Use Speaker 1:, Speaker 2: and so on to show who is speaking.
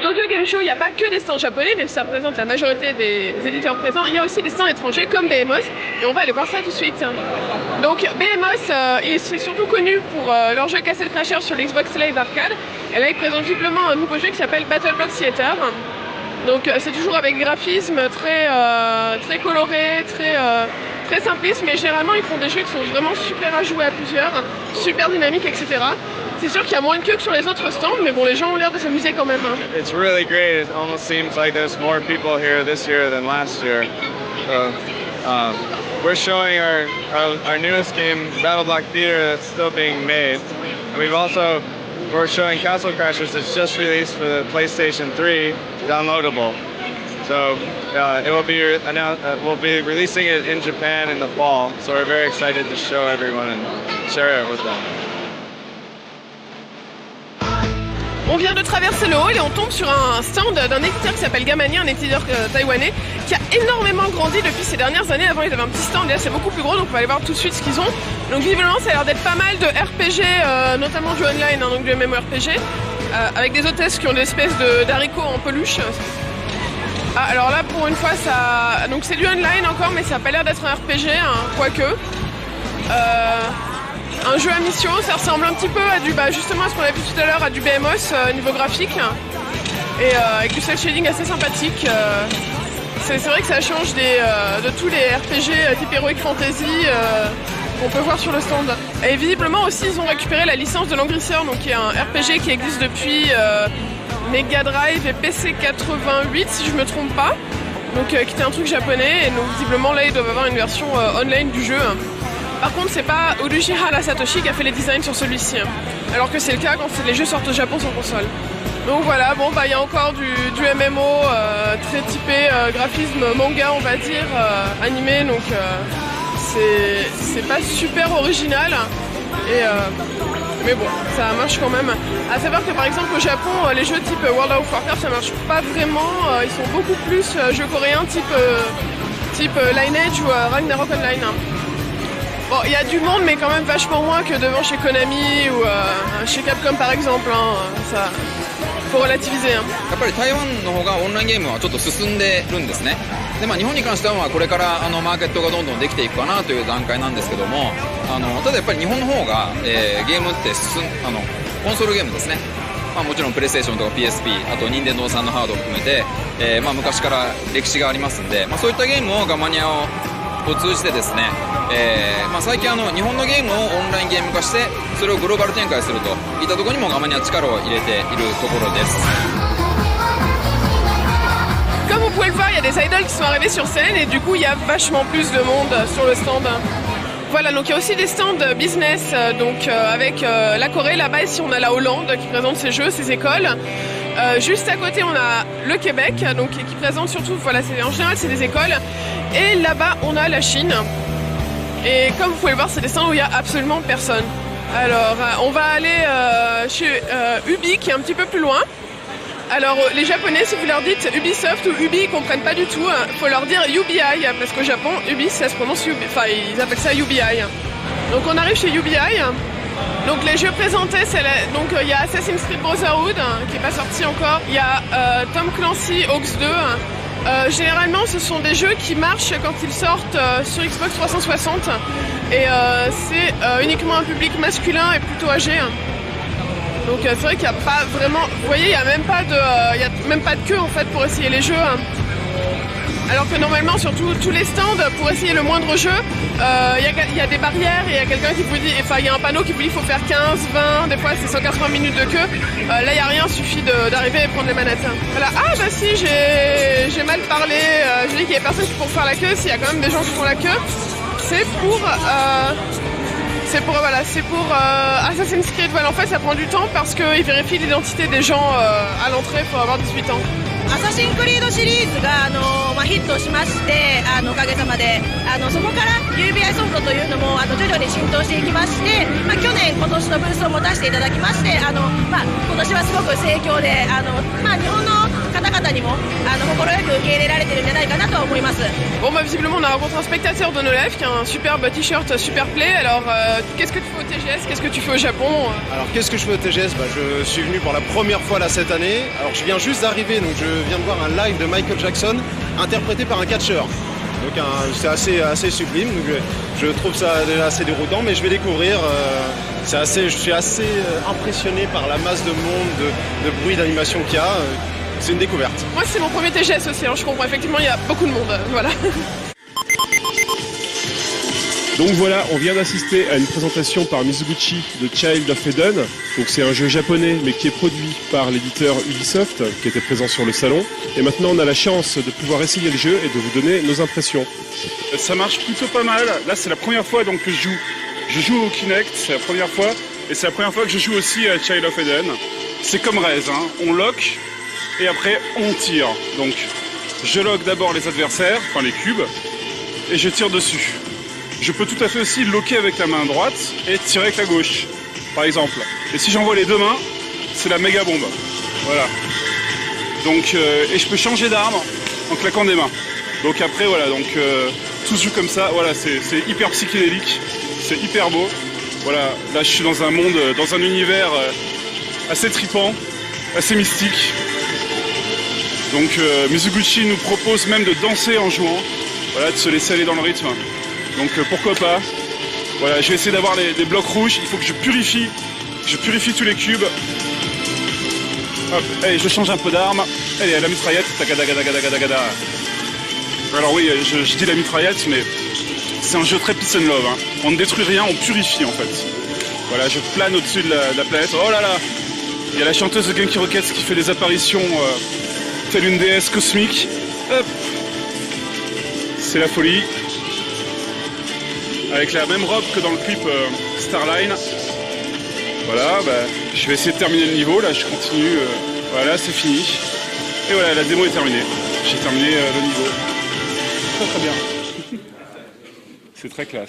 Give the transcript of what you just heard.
Speaker 1: Tokyo Game Show, il n'y a pas que des stands japonais, mais ça représente la majorité des éditeurs présents. Il y a aussi des stands étrangers comme Behemoth, et on va aller voir ça tout de suite. Donc Behemoth, il est surtout connu pour leur jeu Castle Crasher sur l'Xbox Live Arcade. Et là, il présente visiblement un nouveau jeu qui s'appelle Battle Block Theater. Donc c'est toujours avec graphisme très coloré, très simpliste, mais généralement ils font des jeux qui sont vraiment super à jouer à plusieurs, super dynamiques, etc. C'est sûr qu'il y a moins de queue que sur les autres stands, mais bon, les gens ont l'air de s'amuser quand même.
Speaker 2: It's really great. It almost seems like there's more people here this year than last year. So, we're showing our newest game, Battle Block Theater, that's still being made. And we're showing Castle Crashers that's just released for the PlayStation 3 downloadable. So we'll be releasing it in Japan in the fall. So we're very excited to show everyone and share it with them.
Speaker 1: On vient de traverser le hall et on tombe sur un stand d'un éditeur qui s'appelle Gamani, un éditeur taïwanais qui a énormément grandi depuis ces dernières années. Avant ils avaient un petit stand, et là c'est beaucoup plus gros, donc on va aller voir tout de suite ce qu'ils ont. Donc visiblement ça a l'air d'être pas mal de RPG, notamment du online, hein, donc du MMORPG, avec des hôtesses qui ont des espèces d'haricots en peluche. Ah, alors là pour une fois ça... Donc c'est du online encore, mais ça a pas l'air d'être un RPG, hein, quoique. Un jeu à mission, ça ressemble un petit peu à justement à ce qu'on a vu tout à l'heure, à du BMOS niveau graphique, et avec du cel shading assez sympathique. C'est vrai que ça change de tous les RPG type Heroic Fantasy qu'on peut voir sur le stand. Et visiblement aussi ils ont récupéré la licence de Langrisser, donc qui est un RPG qui existe depuis Mega Drive et PC 88 si je me trompe pas, donc qui était un truc japonais, et donc visiblement là ils doivent avoir une version online du jeu. Par contre, c'est pas Urushihara Satoshi qui a fait les designs sur celui-ci, alors que c'est le cas quand les jeux sortent au Japon sur console. Donc voilà, bon il y a encore du MMO très typé graphisme manga, on va dire, animé, donc c'est pas super original, mais bon, ça marche quand même. À savoir que par exemple au Japon, les jeux type World of Warcraft ça marche pas vraiment, ils sont beaucoup plus jeux coréens type Lineage ou Ragnarok Online. Bon, il y a du monde, mais quand même vachement moins que devant chez Konami ou chez Capcom par exemple, hein. Ça, faut relativiser. Hein.
Speaker 3: やっぱり台湾の方がオンラインゲームはちょっと進んでるんですね。で、日本に関してはこれからマーケットがどんどんできていくかなという段階なんですけども、ただやっぱり日本の方が、ゲームってコンソールゲームですね。もちろんプレイステーションとか PSP、 あと任天堂さんのハードを含めて、昔から歴史がありますんで、そういったゲームをガマニアを通じてですね、最近日本のゲームをオンラインゲーム化してそれをグローバル展開するといったところにもガマニア力を入れているところです。
Speaker 1: Comme vous pouvez le voir, il y a des idoles qui sont arrivés sur scène et du coup il y a vachement plus de monde sur le stand. Voilà, donc il y a aussi des stands business, donc avec la Corée là-bas, ici on a la Hollande qui présente ses jeux, ses écoles. Juste à côté on a le Québec, donc qui présente surtout, voilà, en général c'est des écoles. Et là-bas on a la Chine. Et comme vous pouvez le voir, c'est des stands où il n'y a absolument personne. Alors on va aller chez Ubi qui est un petit peu plus loin. Alors les japonais, si vous leur dites Ubisoft ou Ubi, ils comprennent pas du tout. Faut leur dire UBI, parce qu'au Japon, Ubi ça se prononce Ubi, enfin ils appellent ça UBI. Donc on arrive chez UBI. Donc les jeux présentés, donc il y a Assassin's Creed Brotherhood qui est pas sorti encore. Il y a Tom Clancy Hawks 2. Généralement ce sont des jeux qui marchent quand ils sortent sur Xbox 360. Et c'est uniquement un public masculin et plutôt âgé. Donc c'est vrai qu'il n'y a pas vraiment... Vous voyez, il n'y a même pas de queue en fait pour essayer les jeux. Alors que normalement, sur tous les stands, pour essayer le moindre jeu, il y a des barrières, et il y a quelqu'un qui vous dit... Enfin, il y a un panneau qui vous dit qu'il faut faire 15, 20, des fois c'est 180 minutes de queue. Là, il n'y a rien, il suffit d'arriver et prendre les manettes. Voilà. Ah bah si, j'ai mal parlé. Je dis qu'il n'y a personne qui pour faire la queue, s'il y a quand même des gens qui font la queue. C'est pour Assassin's Creed. Voilà, en fait ça prend du temps parce qu'ils vérifient l'identité des gens à l'entrée pour avoir 18 ans.
Speaker 4: アサシンクリードシリーズがヒットしましておかげさまでそこから UBI ソフトというのも徐々に浸透していきまして、去年今年のブースを持たせていただきまして今年はすごく盛況で日本の方方々にも快く受け入れられてるんじゃないかなと思います。
Speaker 1: Bon, bah, visiblement, on a rencontré un spectateur de Nolef qui a un superbe t-shirt Super Play. Alors, qu'est-ce que tu fais au TGS? Qu'est-ce que tu fais au Japon?
Speaker 5: Alors qu'est-ce que je fais au TGS? Je suis venu pour la première fois là cette année. Alors je viens juste d'arriver, donc je viens de voir un live de Michael Jackson interprété par un catcheur. Donc c'est assez sublime, donc je trouve ça assez déroutant, mais je vais découvrir. Je suis assez impressionné par la masse de monde, de bruit, d'animation qu'il y a. C'est une découverte.
Speaker 1: Moi, c'est mon premier TGS aussi, hein, je comprends. Effectivement, il y a beaucoup de monde. Voilà.
Speaker 6: Donc voilà, on vient d'assister à une présentation par Mizuguchi de Child of Eden. Donc c'est un jeu japonais mais qui est produit par l'éditeur Ubisoft qui était présent sur le salon. Et maintenant on a la chance de pouvoir essayer le jeu et de vous donner nos impressions.
Speaker 7: Ça marche plutôt pas mal. Là c'est la première fois donc que je joue. Je joue au Kinect, c'est la première fois. Et c'est la première fois que je joue aussi à Child of Eden. C'est comme Rez, hein. On lock et après on tire. Donc je lock d'abord les adversaires, enfin les cubes, et je tire dessus. Je peux tout à fait aussi locker avec la main droite et tirer avec la gauche, par exemple. Et si j'envoie les deux mains, c'est la méga bombe. Voilà. Donc, et je peux changer d'arme en claquant des mains. Donc après, voilà, donc tout se joue comme ça. Voilà, c'est hyper psychédélique, c'est hyper beau. Voilà, là je suis dans un monde, dans un univers assez trippant, assez mystique. Donc Mizuguchi nous propose même de danser en jouant, voilà, de se laisser aller dans le rythme. Donc pourquoi pas. Voilà, je vais essayer d'avoir les blocs rouges. Il faut que je purifie tous les cubes. Hop, allez, je change un peu d'arme. Allez, la mitraillette. Alors oui, je dis la mitraillette, mais c'est un jeu très peace and love. Hein. On ne détruit rien, on purifie en fait. Voilà, je plane au-dessus de la planète. Oh là là, il y a la chanteuse de Genki Rockets qui fait des apparitions telle une déesse cosmique. Hop, c'est la folie. Avec la même robe que dans le clip Starline. Voilà, je vais essayer de terminer le niveau, là je continue, voilà c'est fini. Et voilà, la démo est terminée. J'ai terminé le niveau. Très très bien. C'est très classe.